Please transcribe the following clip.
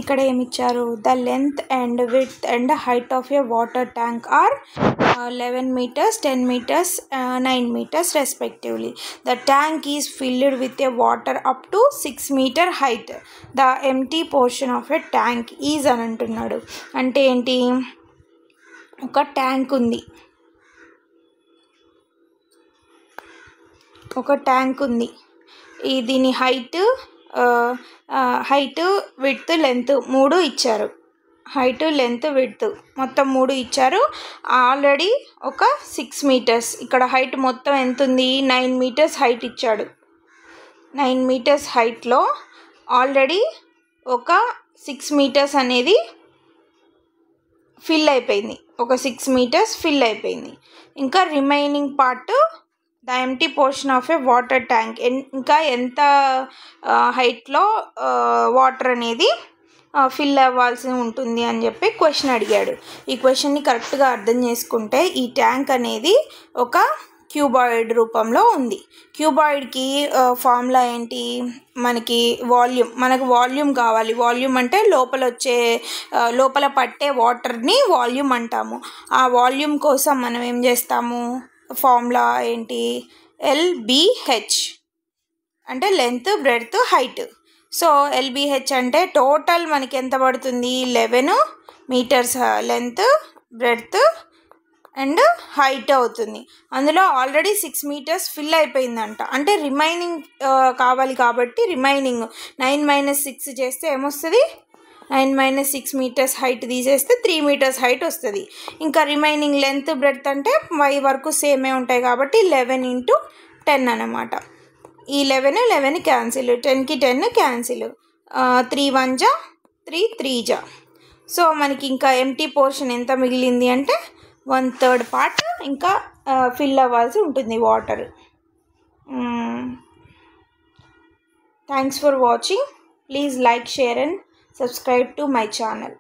ఇక్కడ ఏమి ఇచ్చారు, the length and width and height of a water tank are 11 meters, 10 meters, 9 meters respectively. The tank is filled with a water up to 6 meter height. The empty portion of a tank is అని అంటున్నాడు. అంటే ఏంటి, ఒక tank ఉంది, దీని height width length 3 ఇచ్చారు. Height length width మొత్తం 3 ఇచ్చారు. ఆల్రెడీ ఒక 6 meters, ఇక్కడ హైట్ మొత్తం ఎంత ఉంది, 9 meters హైట్ ఇచ్చాడు. 9 meters హైట్లో ఆల్రెడీ ఒక 6 meters అనేది ఫిల్ అయిపోయింది. ఒక 6 meters ఫిల్ అయిపోయింది. ఇంకా remaining part the empty portion of A water tank, ఇంకా ఎంత హైట్లో వాటర్ అనేది ఫిల్ అవ్వాల్సి ఉంటుంది అని చెప్పి క్వశ్చన్ అడిగాడు. ఈ క్వశ్చన్ని కరెక్ట్గా అర్థం చేసుకుంటే ఈ ట్యాంక్ అనేది ఒక క్యూబాయిడ్ రూపంలో ఉంది. క్యూబాయిడ్కి ఫార్ములా ఏంటి, మనకు వాల్యూమ్ కావాలి. వాల్యూమ్ అంటే లోపల పట్టే వాటర్ని వాల్యూమ్ అంటాము. ఆ వాల్యూమ్ కోసం మనం ఏం చేస్తాము, ఫార్ములా ఏంటి, LBH అంటే length breadth height. So LBH అంటే టోటల్ మనకి ఎంత పడుతుంది, 11 meters length breadth and height అవుతుంది. అందులో ఆల్రెడీ 6 meters ఫిల్ అయిపోయిందంట. అంటే రిమైనింగ్ కావాలి కాబట్టి రిమైనింగ్ 9 - 6 చేస్తే ఏమొస్తుంది, 9 - 6 meters హైట్ తీసేస్తే 3 meters హైట్ వస్తుంది. ఇంకా రిమైనింగ్ లెంత్ బ్రెడ్త్ అంటే y వరకు సేమే ఉంటాయి కాబట్టి 11 × 10 అన్నమాట. ఈ 11 క్యాన్సిల్, 10కి 10 క్యాన్సిల్, 3 × 1 = 3, 3 × 3. సో మనకి ఇంకా ఎంప్టీ పోర్షన్ ఎంత మిగిలింది అంటే 1/3 పార్ట్ ఇంకా ఫిల్ అవ్వాల్సి ఉంటుంది water. Thanks for watching. Please like, share and subscribe to my channel.